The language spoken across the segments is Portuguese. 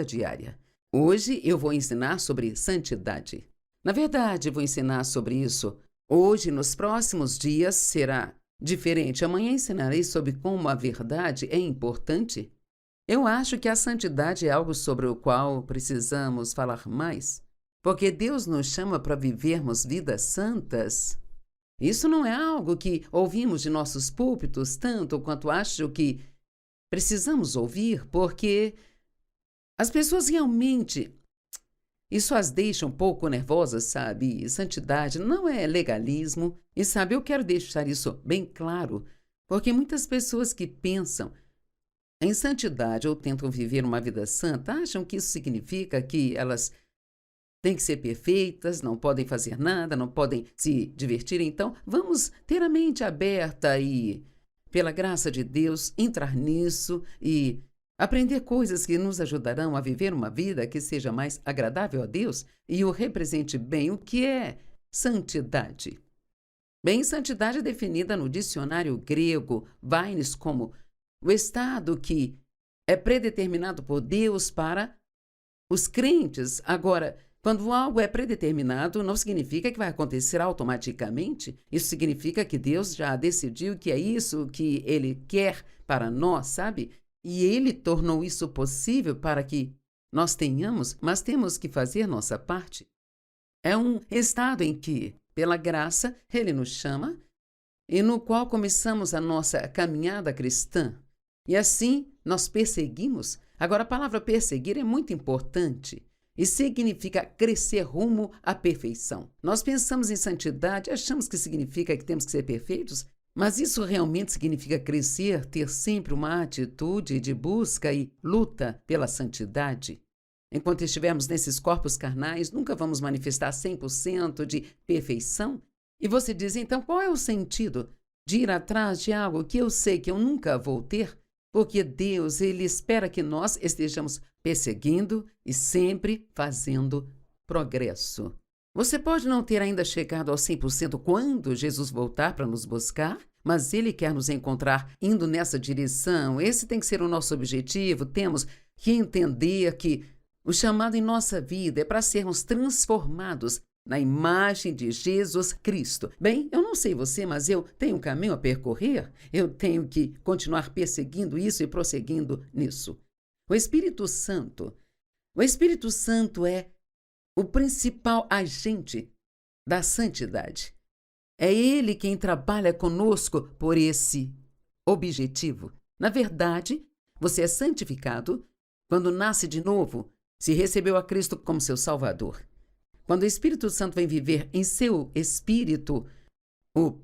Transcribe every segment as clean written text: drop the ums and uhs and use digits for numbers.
diária. Hoje eu vou ensinar sobre santidade. Na verdade, vou ensinar sobre isso. Hoje, nos próximos dias, será diferente. Amanhã ensinarei sobre como a verdade é importante. Eu acho que a santidade é algo sobre o qual precisamos falar mais, porque Deus nos chama para vivermos vidas santas. Isso não é algo que ouvimos de nossos púlpitos tanto quanto acho que precisamos ouvir, porque as pessoas realmente, isso as deixa um pouco nervosas, sabe? Santidade não é legalismo. E sabe, eu quero deixar isso bem claro, porque muitas pessoas que pensam em santidade ou tentam viver uma vida santa acham que isso significa que elas têm que ser perfeitas, não podem fazer nada, não podem se divertir. Então, vamos ter a mente aberta e, pela graça de Deus, entrar nisso e aprender coisas que nos ajudarão a viver uma vida que seja mais agradável a Deus e o represente bem. O que é santidade? Bem, santidade é definida no dicionário grego Vines como o estado que é predeterminado por Deus para os crentes. Agora, quando algo é predeterminado, não significa que vai acontecer automaticamente. Isso significa que Deus já decidiu que é isso que Ele quer para nós, sabe? E Ele tornou isso possível para que nós tenhamos, mas temos que fazer nossa parte. É um estado em que, pela graça, Ele nos chama e no qual começamos a nossa caminhada cristã. E assim nós perseguimos. Agora, a palavra perseguir é muito importante e significa crescer rumo à perfeição. Nós pensamos em santidade, achamos que significa que temos que ser perfeitos, mas isso realmente significa crescer, ter sempre uma atitude de busca e luta pela santidade. Enquanto estivermos nesses corpos carnais, nunca vamos manifestar 100% de perfeição. E você diz, então, qual é o sentido de ir atrás de algo que eu sei que eu nunca vou ter? Porque Deus, Ele espera que nós estejamos perseguindo e sempre fazendo progresso. Você pode não ter ainda chegado ao 100% quando Jesus voltar para nos buscar, mas Ele quer nos encontrar indo nessa direção. Esse tem que ser o nosso objetivo. Temos que entender que o chamado em nossa vida é para sermos transformados na imagem de Jesus Cristo. Bem, eu não sei você, mas eu tenho um caminho a percorrer. Eu tenho que continuar perseguindo isso e prosseguindo nisso. O Espírito Santo é o principal agente da santidade. É Ele quem trabalha conosco por esse objetivo. Na verdade, você é santificado quando nasce de novo, se recebeu a Cristo como seu Salvador. Quando o Espírito Santo vem viver em seu espírito, o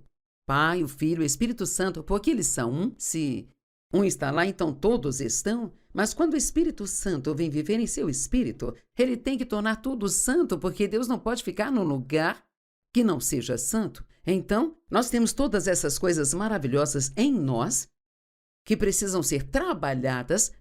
Pai, o Filho, o Espírito Santo, porque eles são um, se um está lá, então todos estão. Mas quando o Espírito Santo vem viver em seu espírito, ele tem que tornar tudo santo, porque Deus não pode ficar num lugar que não seja santo. Então, nós temos todas essas coisas maravilhosas em nós, que precisam ser trabalhadas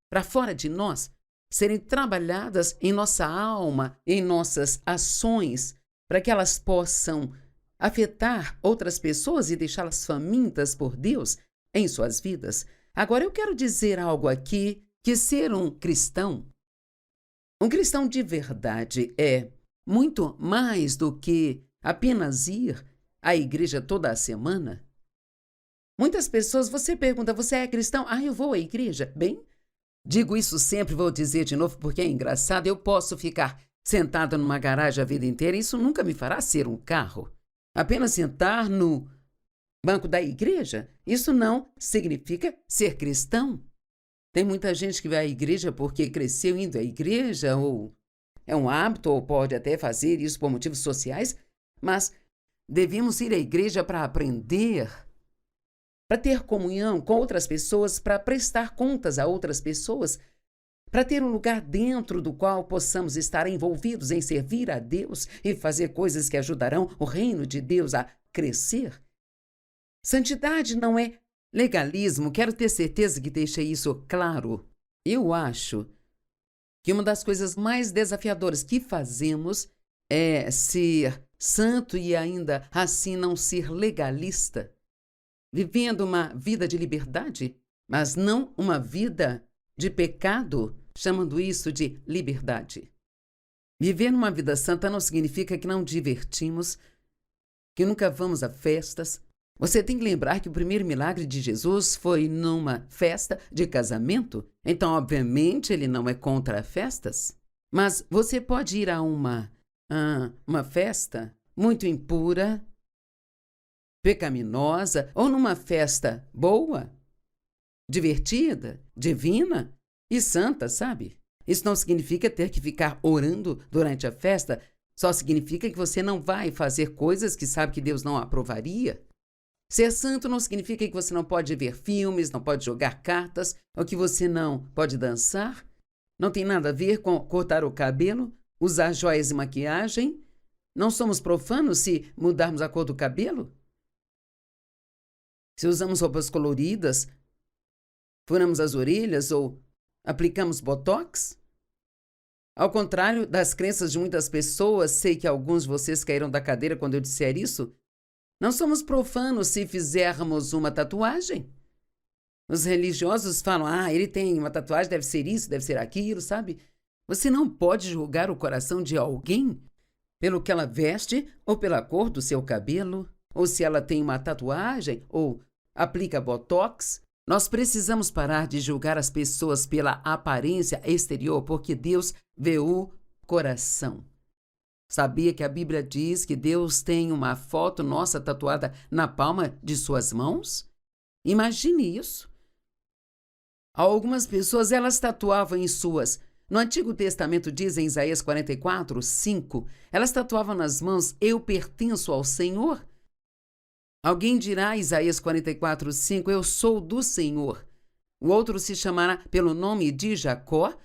para fora de nós, serem trabalhadas em nossa alma, em nossas ações, para que elas possam afetar outras pessoas e deixá-las famintas por Deus em suas vidas. Agora, eu quero dizer algo aqui, que ser um cristão de verdade é muito mais do que apenas ir à igreja toda a semana. Muitas pessoas, você pergunta, você é cristão? Ah, eu vou à igreja. Bem, digo isso sempre, vou dizer de novo porque é engraçado. Eu posso ficar sentado numa garagem a vida inteira, isso nunca me fará ser um carro. Apenas sentar no banco da igreja, isso não significa ser cristão. Tem muita gente que vai à igreja porque cresceu indo à igreja, ou é um hábito, ou pode até fazer isso por motivos sociais, mas devemos ir à igreja para aprender, para ter comunhão com outras pessoas, para prestar contas a outras pessoas, para ter um lugar dentro do qual possamos estar envolvidos em servir a Deus e fazer coisas que ajudarão o reino de Deus a crescer. Santidade não é legalismo, quero ter certeza que deixei isso claro. Eu acho que uma das coisas mais desafiadoras que fazemos é ser santo e ainda assim não ser legalista, vivendo uma vida de liberdade, mas não uma vida de pecado, chamando isso de liberdade. Viver numa vida santa não significa que não divertimos, que nunca vamos a festas. Você tem que lembrar que o primeiro milagre de Jesus foi numa festa de casamento, então, obviamente, ele não é contra festas. Mas você pode ir a uma festa muito impura, pecaminosa, ou numa festa boa, divertida, divina e santa, sabe? Isso não significa ter que ficar orando durante a festa, só significa que você não vai fazer coisas que sabe que Deus não aprovaria. Ser santo não significa que você não pode ver filmes, não pode jogar cartas, ou que você não pode dançar. Não tem nada a ver com cortar o cabelo, usar joias e maquiagem. Não somos profanos se mudarmos a cor do cabelo? Se usamos roupas coloridas, furamos as orelhas ou aplicamos botox? Ao contrário das crenças de muitas pessoas, sei que alguns de vocês caíram da cadeira quando eu disser isso, não somos profanos se fizermos uma tatuagem. Os religiosos falam, ele tem uma tatuagem, deve ser isso, deve ser aquilo, sabe? Você não pode julgar o coração de alguém pelo que ela veste ou pela cor do seu cabelo, ou se ela tem uma tatuagem ou aplica botox. Nós precisamos parar de julgar as pessoas pela aparência exterior, porque Deus vê o coração. Sabia que a Bíblia diz que Deus tem uma foto nossa tatuada na palma de suas mãos? Imagine isso. Algumas pessoas, elas tatuavam em suas... No Antigo Testamento diz em Isaías 44, 5, elas tatuavam nas mãos, eu pertenço ao Senhor. Alguém dirá, Isaías 44, 5, eu sou do Senhor. O outro se chamará pelo nome de Jacó.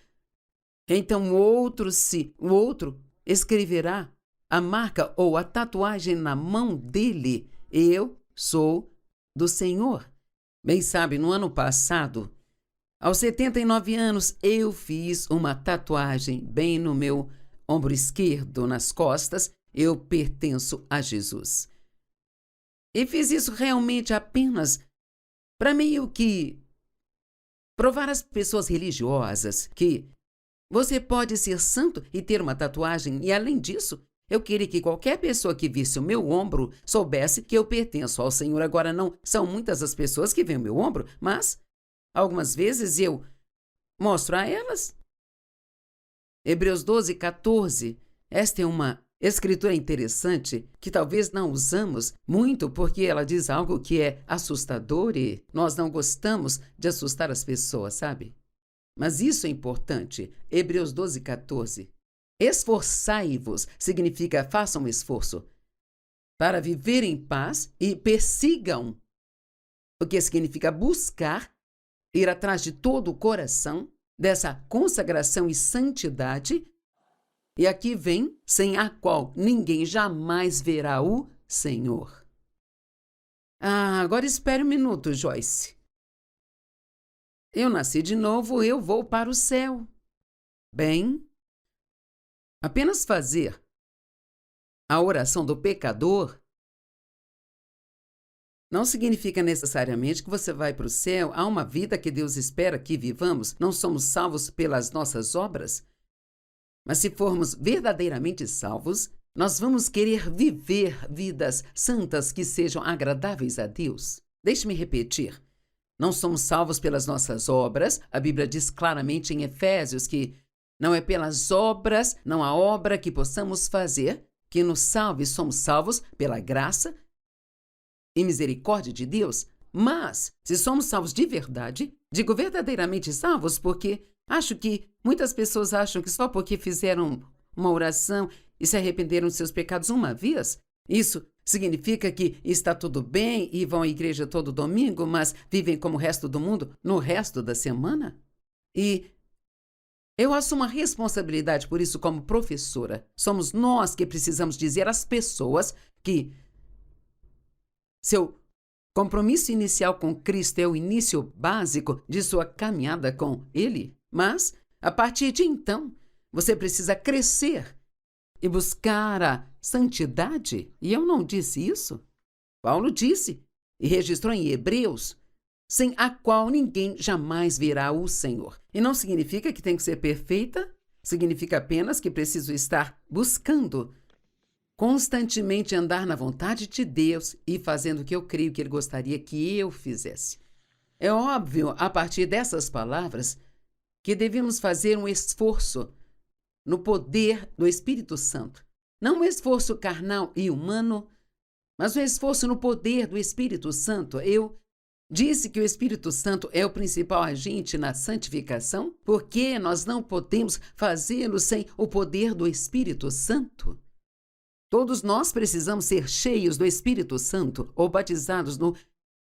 Então o outro escreverá a marca ou a tatuagem na mão dele. Eu sou do Senhor. Bem sabe, no ano passado, aos 79 anos, eu fiz uma tatuagem bem no meu ombro esquerdo, nas costas. Eu pertenço a Jesus. E fiz isso realmente apenas para meio que provar às pessoas religiosas que você pode ser santo e ter uma tatuagem. E além disso, eu queria que qualquer pessoa que visse o meu ombro soubesse que eu pertenço ao Senhor. Agora, não são muitas as pessoas que veem o meu ombro, mas algumas vezes eu mostro a elas. Hebreus 12, 14. Esta é uma escritura interessante que talvez não usamos muito porque ela diz algo que é assustador e nós não gostamos de assustar as pessoas, sabe? Mas isso é importante. Hebreus 12, 14. Esforçai-vos significa façam um esforço para viver em paz e persigam, o que significa buscar, ir atrás de todo o coração dessa consagração e santidade. E aqui vem, sem a qual ninguém jamais verá o Senhor. Agora espere um minuto, Joyce. Eu nasci de novo, eu vou para o céu. Bem, apenas fazer a oração do pecador não significa necessariamente que você vai para o céu. Há uma vida que Deus espera que vivamos. Não somos salvos pelas nossas obras. Mas se formos verdadeiramente salvos, nós vamos querer viver vidas santas que sejam agradáveis a Deus. Deixe-me repetir. Não somos salvos pelas nossas obras. A Bíblia diz claramente em Efésios que não é pelas obras, não há obra que possamos fazer que nos salve. Somos salvos pela graça e misericórdia de Deus. Mas, se somos salvos de verdade, digo verdadeiramente salvos porque acho que muitas pessoas acham que só porque fizeram uma oração e se arrependeram de seus pecados uma vez, isso significa que está tudo bem e vão à igreja todo domingo, mas vivem como o resto do mundo no resto da semana? E eu assumo a responsabilidade por isso como professora. Somos nós que precisamos dizer às pessoas que seu compromisso inicial com Cristo é o início básico de sua caminhada com Ele. Mas, a partir de então, você precisa crescer e buscar a santidade. E eu não disse isso. Paulo disse e registrou em Hebreus sem a qual ninguém jamais verá o Senhor. E não significa que tem que ser perfeita, significa apenas que preciso estar buscando constantemente andar na vontade de Deus e fazendo o que eu creio que Ele gostaria que eu fizesse. É óbvio, a partir dessas palavras, que devemos fazer um esforço no poder do Espírito Santo. Não um esforço carnal e humano, mas um esforço no poder do Espírito Santo. Eu disse que o Espírito Santo é o principal agente na santificação, porque nós não podemos fazê-lo sem o poder do Espírito Santo. Todos nós precisamos ser cheios do Espírito Santo, ou batizados no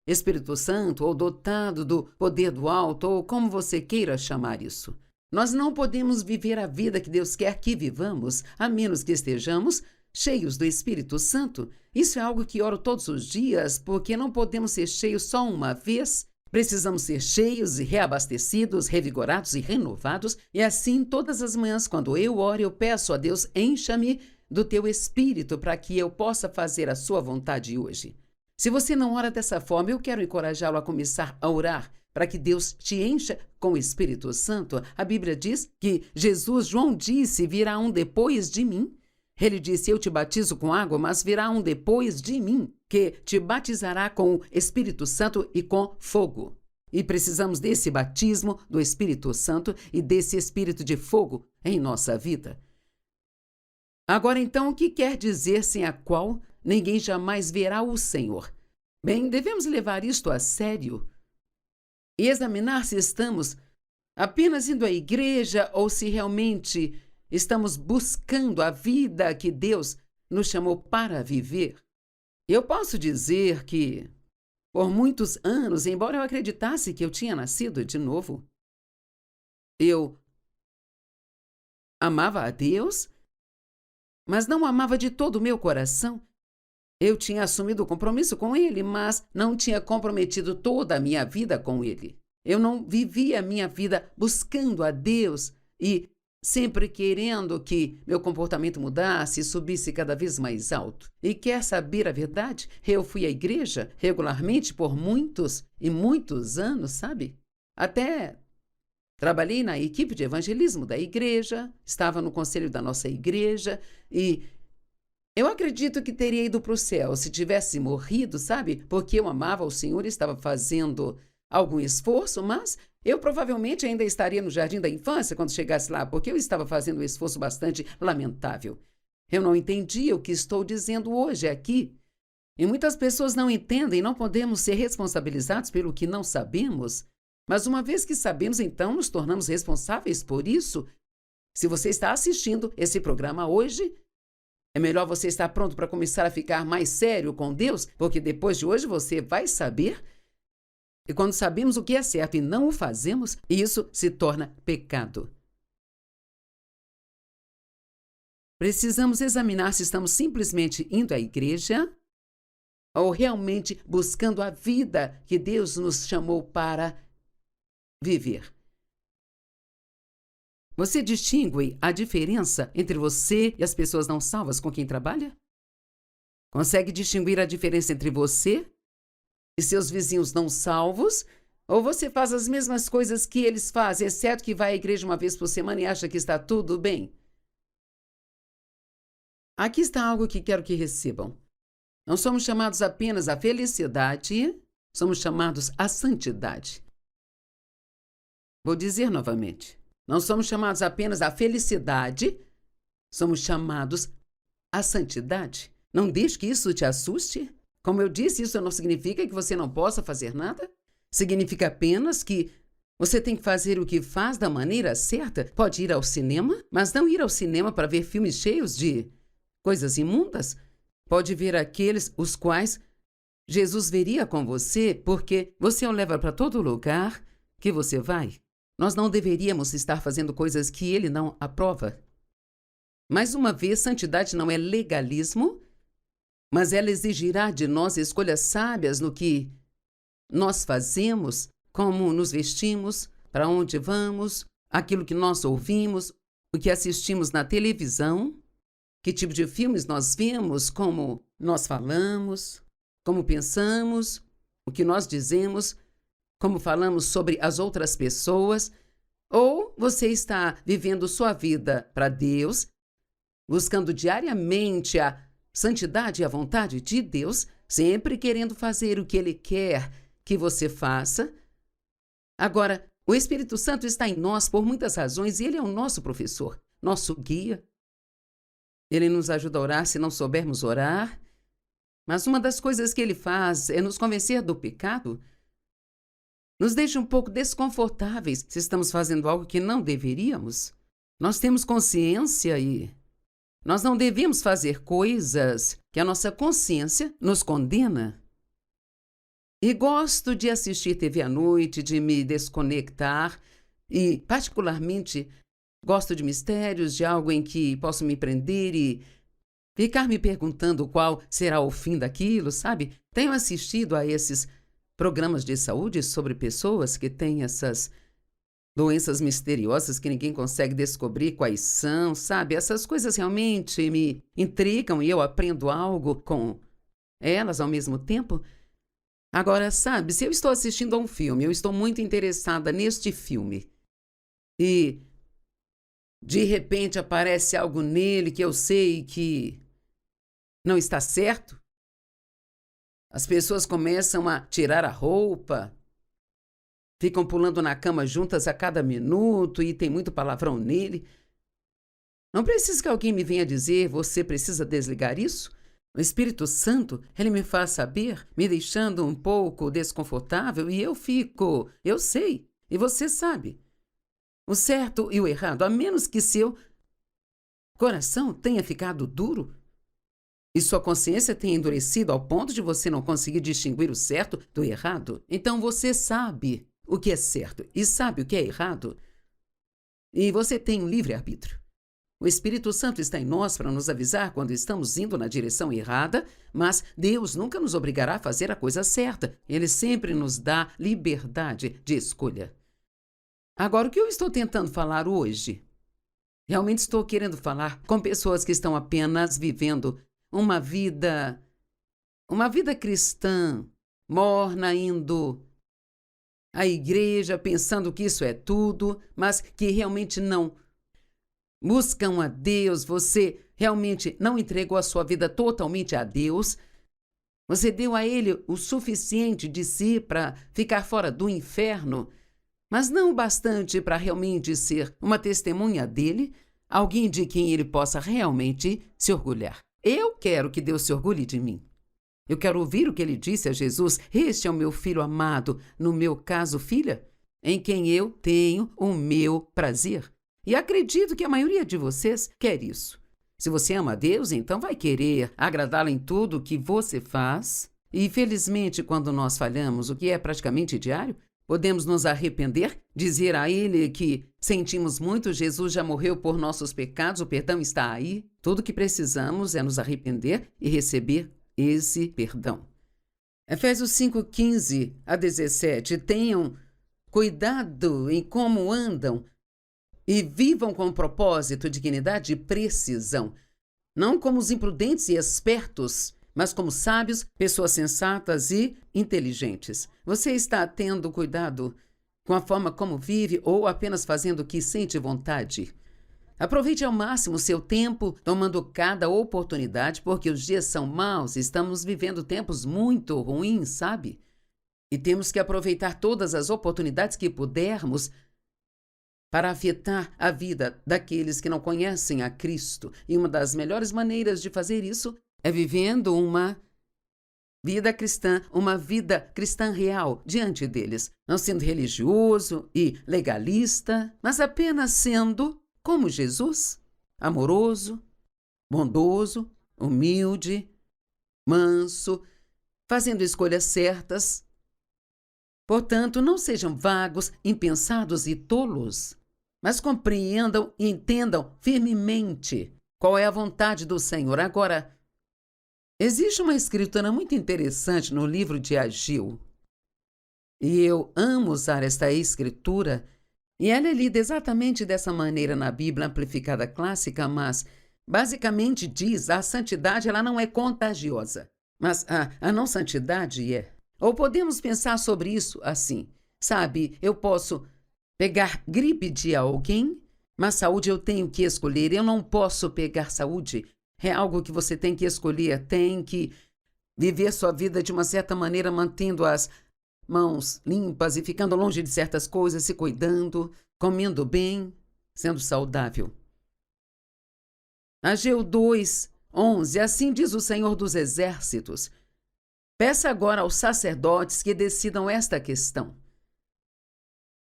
Espírito Santo, ou dotado do poder do alto, ou como você queira chamar isso. Nós não podemos viver a vida que Deus quer que vivamos, a menos que estejamos cheios do Espírito Santo. Isso é algo que oro todos os dias, porque não podemos ser cheios só uma vez. Precisamos ser cheios e reabastecidos, revigorados e renovados. E assim, todas as manhãs, quando eu oro, eu peço a Deus, encha-me do teu Espírito para que eu possa fazer a sua vontade hoje. Se você não ora dessa forma, eu quero encorajá-lo a começar a orar para que Deus te encha com o Espírito Santo. A Bíblia diz que João disse, virá um depois de mim. Ele disse, eu te batizo com água, mas virá um depois de mim, que te batizará com o Espírito Santo e com fogo. E precisamos desse batismo do Espírito Santo e desse Espírito de fogo em nossa vida. Agora, então, o que quer dizer sem a qual ninguém jamais verá o Senhor? Bem, devemos levar isto a sério e examinar se estamos apenas indo à igreja ou se realmente estamos buscando a vida que Deus nos chamou para viver. Eu posso dizer que, por muitos anos, embora eu acreditasse que eu tinha nascido de novo, eu amava a Deus, mas não amava de todo o meu coração. Eu tinha assumido o compromisso com Ele, mas não tinha comprometido toda a minha vida com Ele. Eu não vivia a minha vida buscando a Deus e sempre querendo que meu comportamento mudasse e subisse cada vez mais alto. E quer saber a verdade? Eu fui à igreja regularmente por muitos e muitos anos, sabe? Até trabalhei na equipe de evangelismo da igreja, estava no conselho da nossa igreja e eu acredito que teria ido para o céu se tivesse morrido, sabe? Porque eu amava o Senhor e estava fazendo algum esforço, mas eu provavelmente ainda estaria no jardim da infância quando chegasse lá, porque eu estava fazendo um esforço bastante lamentável. Eu não entendia o que estou dizendo hoje aqui. E muitas pessoas não entendem, não podemos ser responsabilizados pelo que não sabemos. Mas uma vez que sabemos, então nos tornamos responsáveis por isso. Se você está assistindo esse programa hoje, é melhor você estar pronto para começar a ficar mais sério com Deus, porque depois de hoje você vai saber. E quando sabemos o que é certo e não o fazemos, isso se torna pecado. Precisamos examinar se estamos simplesmente indo à igreja ou realmente buscando a vida que Deus nos chamou para viver. Você distingue a diferença entre você e as pessoas não salvas com quem trabalha? Consegue distinguir a diferença entre você e seus vizinhos não salvos? Ou você faz as mesmas coisas que eles fazem, exceto que vai à igreja uma vez por semana e acha que está tudo bem? Aqui está algo que quero que recebam. Não somos chamados apenas à felicidade, somos chamados à santidade. Vou dizer novamente. Não somos chamados apenas à felicidade, somos chamados à santidade. Não deixe que isso te assuste. Como eu disse, isso não significa que você não possa fazer nada. Significa apenas que você tem que fazer o que faz da maneira certa. Pode ir ao cinema, mas não ir ao cinema para ver filmes cheios de coisas imundas. Pode ver aqueles os quais Jesus veria com você, porque você o leva para todo lugar que você vai. Nós não deveríamos estar fazendo coisas que Ele não aprova. Mais uma vez, santidade não é legalismo, mas ela exigirá de nós escolhas sábias no que nós fazemos, como nos vestimos, para onde vamos, aquilo que nós ouvimos, o que assistimos na televisão, que tipo de filmes nós vemos, como nós falamos, como pensamos, o que nós dizemos. como falamos sobre as outras pessoas, ou você está vivendo sua vida para Deus, buscando diariamente a santidade e a vontade de Deus, sempre querendo fazer o que Ele quer que você faça. Agora, o Espírito Santo está em nós por muitas razões e Ele é o nosso professor, nosso guia. Ele nos ajuda a orar se não soubermos orar, mas uma das coisas que Ele faz é nos convencer do pecado, nos deixa um pouco desconfortáveis se estamos fazendo algo que não deveríamos. Nós temos consciência e nós não devemos fazer coisas que a nossa consciência nos condena. E gosto de assistir TV à noite, de me desconectar e, particularmente, gosto de mistérios, de algo em que posso me prender e ficar me perguntando qual será o fim daquilo, sabe? Tenho assistido a esses programas de saúde sobre pessoas que têm essas doenças misteriosas que ninguém consegue descobrir quais são, sabe? Essas coisas realmente me intrigam e eu aprendo algo com elas ao mesmo tempo. Agora, sabe, se eu estou assistindo a um filme, eu estou muito interessada neste filme e de repente aparece algo nele que eu sei que não está certo, as pessoas começam a tirar a roupa, ficam pulando na cama juntas a cada minuto e tem muito palavrão nele. Não precisa que alguém me venha dizer, você precisa desligar isso? O Espírito Santo, ele me faz saber, me deixando um pouco desconfortável e eu fico, eu sei, e você sabe. O certo e o errado, a menos que seu coração tenha ficado duro e sua consciência tenha endurecido ao ponto de você não conseguir distinguir o certo do errado, então você sabe o que é certo e sabe o que é errado. E você tem um livre-arbítrio. O Espírito Santo está em nós para nos avisar quando estamos indo na direção errada, mas Deus nunca nos obrigará a fazer a coisa certa. Ele sempre nos dá liberdade de escolha. Agora, o que eu estou tentando falar hoje? Realmente estou querendo falar com pessoas que estão apenas vivendo uma vida cristã, morna, indo à igreja, pensando que isso é tudo, mas que realmente não buscam a Deus. Você realmente não entregou a sua vida totalmente a Deus. Você deu a Ele o suficiente de si para ficar fora do inferno, mas não o bastante para realmente ser uma testemunha dele, alguém de quem Ele possa realmente se orgulhar. Eu quero que Deus se orgulhe de mim. Eu quero ouvir o que Ele disse a Jesus: este é o meu filho amado, no meu caso, filha, em quem eu tenho o meu prazer. E acredito que a maioria de vocês quer isso. Se você ama a Deus, então vai querer agradá-lo em tudo que você faz. E, felizmente, quando nós falhamos, o que é praticamente diário, podemos nos arrepender, dizer a Ele que sentimos muito, Jesus já morreu por nossos pecados, o perdão está aí. Tudo que precisamos é nos arrepender e receber esse perdão. Efésios 5:15 a 17. Tenham cuidado em como andam e vivam com propósito, dignidade e precisão, não como os imprudentes e espertos, mas como sábios, pessoas sensatas e inteligentes. Você está tendo cuidado com a forma como vive ou apenas fazendo o que sente vontade? Aproveite ao máximo o seu tempo, tomando cada oportunidade, porque os dias são maus, estamos vivendo tempos muito ruins, sabe? E temos que aproveitar todas as oportunidades que pudermos para afetar a vida daqueles que não conhecem a Cristo. E uma das melhores maneiras de fazer isso é vivendo uma vida cristã real diante deles, não sendo religioso e legalista, mas apenas sendo como Jesus, amoroso, bondoso, humilde, manso, fazendo escolhas certas. Portanto, não sejam vagos, impensados e tolos, mas compreendam e entendam firmemente qual é a vontade do Senhor. Agora, existe uma escritura muito interessante no livro de Ageu, e eu amo usar esta escritura, e ela é lida exatamente dessa maneira na Bíblia Amplificada Clássica, mas basicamente diz: a santidade ela não é contagiosa, mas a não santidade é. Ou podemos pensar sobre isso assim: Sabe, eu posso pegar gripe de alguém, mas saúde eu tenho que escolher. Eu não posso pegar saúde. É algo que você tem que escolher. Tem que viver sua vida de uma certa maneira, mantendo as mãos limpas e ficando longe de certas coisas, se cuidando, comendo bem, sendo saudável. Ageu 2:11, assim diz o Senhor dos Exércitos. Peça agora aos sacerdotes que decidam esta questão.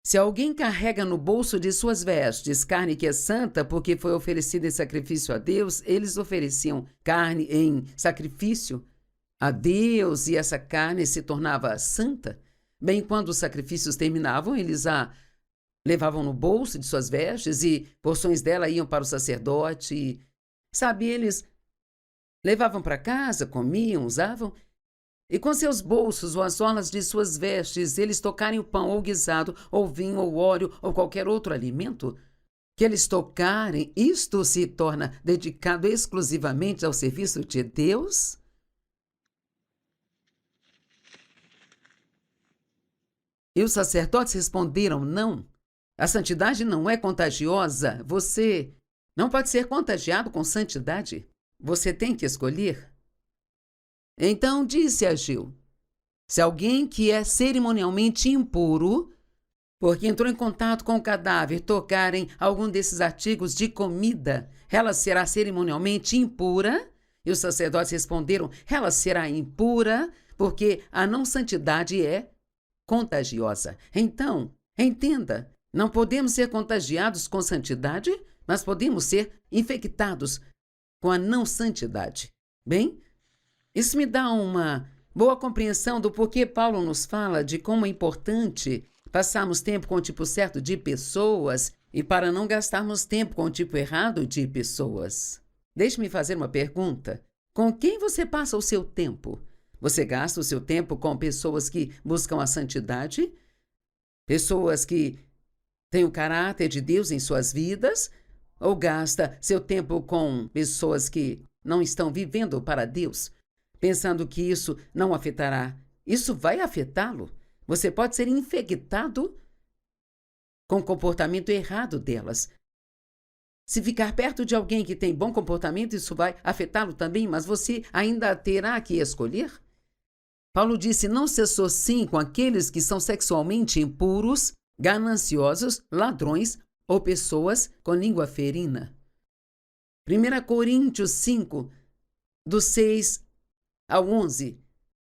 Se alguém carrega no bolso de suas vestes carne que é santa porque foi oferecida em sacrifício a Deus, eles ofereciam carne em sacrifício a Deus e essa carne se tornava santa. Bem, quando os sacrifícios terminavam, eles a levavam no bolso de suas vestes e porções dela iam para o sacerdote. E, sabe, eles levavam para casa, comiam, usavam. E com seus bolsos ou as orlas de suas vestes, eles tocarem o pão ou guisado, ou vinho, ou óleo, ou qualquer outro alimento, que eles tocarem, isto se torna dedicado exclusivamente ao serviço de Deus? E os sacerdotes responderam, não. A santidade não é contagiosa. Você não pode ser contagiado com santidade. Você tem que escolher. Então disse Ageu, se alguém que é cerimonialmente impuro, porque entrou em contato com o cadáver, tocarem algum desses artigos de comida, ela será cerimonialmente impura? E os sacerdotes responderam, ela será impura, porque a não santidade é contagiosa. Então, entenda, não podemos ser contagiados com santidade, mas podemos ser infectados com a não santidade. Bem, isso me dá uma boa compreensão do porquê Paulo nos fala de como é importante passarmos tempo com o tipo certo de pessoas e para não gastarmos tempo com o tipo errado de pessoas. Deixe-me fazer uma pergunta. Com quem você passa o seu tempo? Você gasta o seu tempo com pessoas que buscam a santidade? Pessoas que têm o caráter de Deus em suas vidas? Ou gasta seu tempo com pessoas que não estão vivendo para Deus? Pensando que isso não afetará. Isso vai afetá-lo. Você pode ser infectado com o comportamento errado delas. Se ficar perto de alguém que tem bom comportamento, isso vai afetá-lo também, mas você ainda terá que escolher. Paulo disse, não se associe com aqueles que são sexualmente impuros, gananciosos, ladrões ou pessoas com língua ferina. 1 Coríntios 5, do 6 ao 11,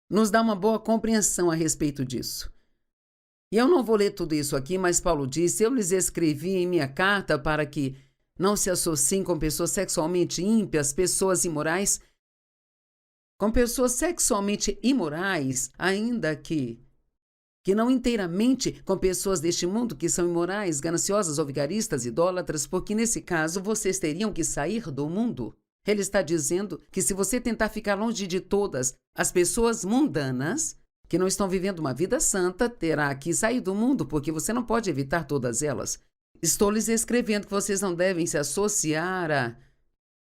nos dá uma boa compreensão a respeito disso. E eu não vou ler tudo isso aqui, mas Paulo disse, eu lhes escrevi em minha carta para que não se associem com pessoas sexualmente ímpias, pessoas imorais, com pessoas sexualmente imorais, ainda que não inteiramente com pessoas deste mundo que são imorais, gananciosas ou vigaristas, idólatras, porque nesse caso vocês teriam que sair do mundo. Ele está dizendo que se você tentar ficar longe de todas as pessoas mundanas, que não estão vivendo uma vida santa, terá que sair do mundo, porque você não pode evitar todas elas. Estou lhes escrevendo que vocês não devem se associar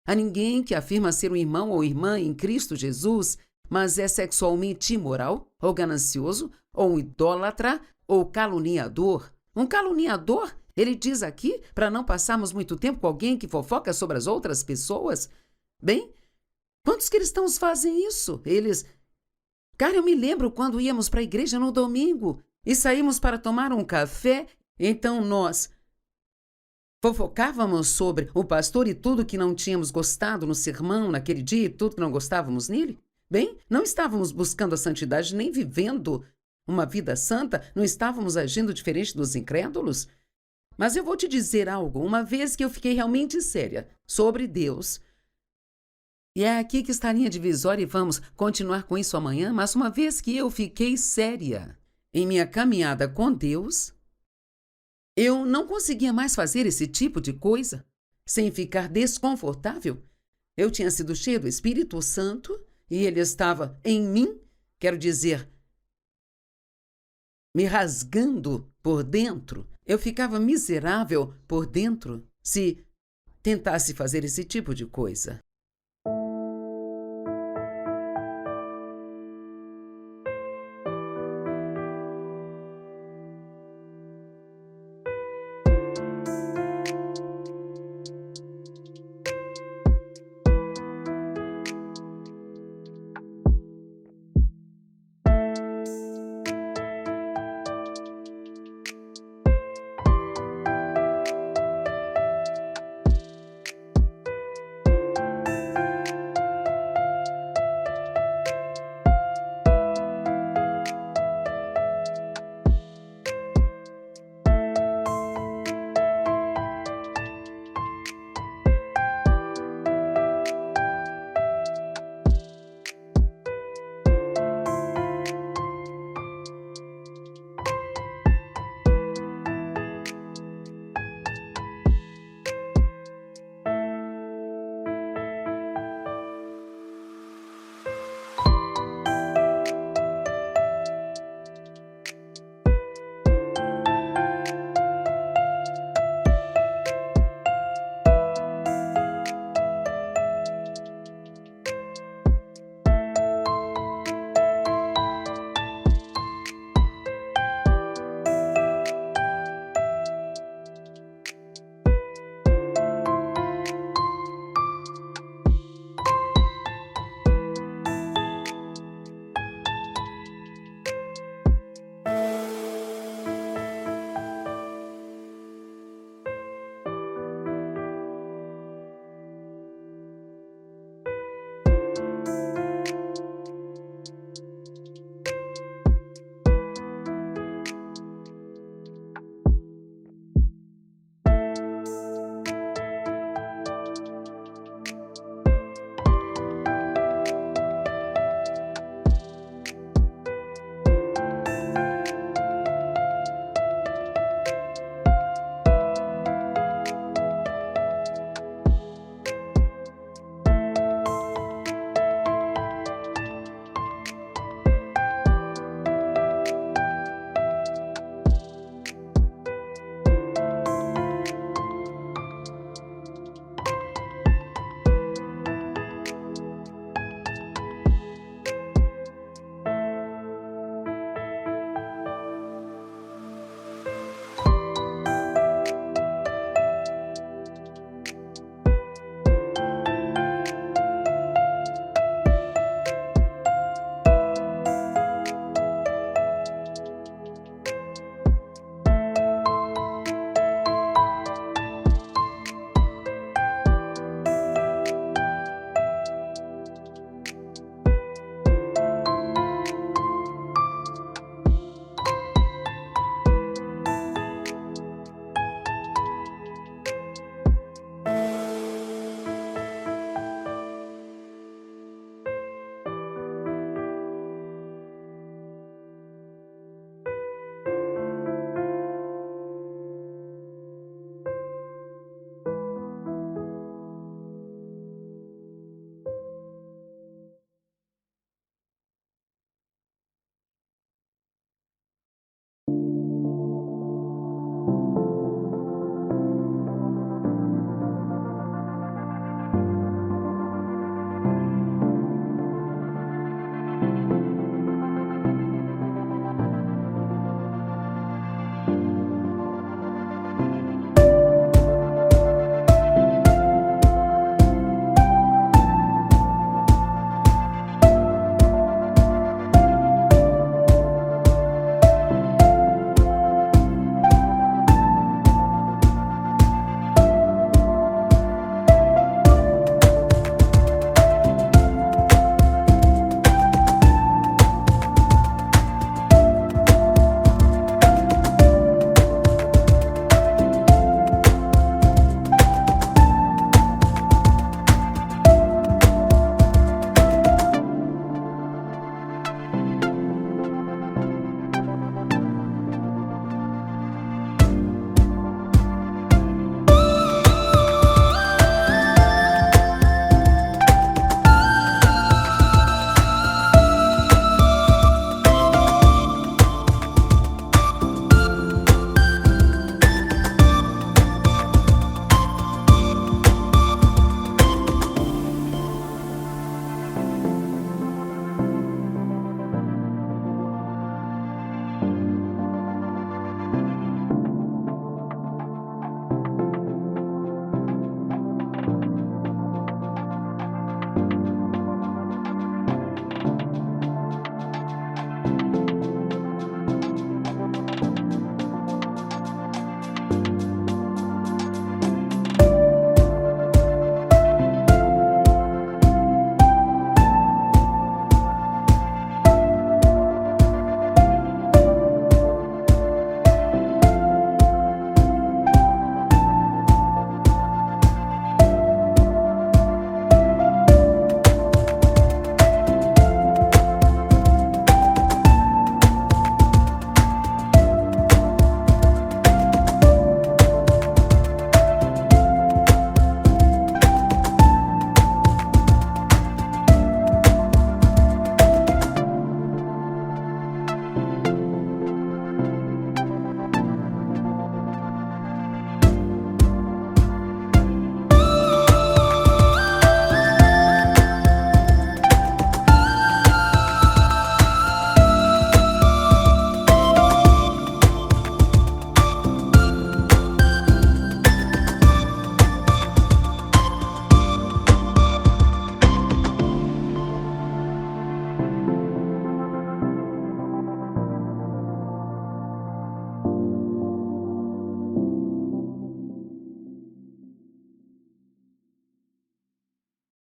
a ninguém que afirma ser um irmão ou irmã em Cristo Jesus, mas é sexualmente imoral, ou ganancioso, ou um idólatra, ou caluniador. Um caluniador, ele diz aqui, para não passarmos muito tempo com alguém que fofoca sobre as outras pessoas. Bem, quantos cristãos fazem isso? Cara, eu me lembro quando íamos para a igreja no domingo e saímos para tomar um café, então nós fofocávamos sobre o pastor e tudo que não tínhamos gostado no sermão naquele dia e tudo que não gostávamos nele. Bem, não estávamos buscando a santidade nem vivendo uma vida santa, não estávamos agindo diferente dos incrédulos. Mas eu vou te dizer algo, uma vez que eu fiquei realmente séria sobre Deus, e é aqui que está a linha divisória e vamos continuar com isso amanhã, mas uma vez que eu fiquei séria em minha caminhada com Deus, eu não conseguia mais fazer esse tipo de coisa sem ficar desconfortável. Eu tinha sido cheio do Espírito Santo e ele estava em mim, quero dizer, me rasgando por dentro. Eu ficava miserável por dentro se tentasse fazer esse tipo de coisa.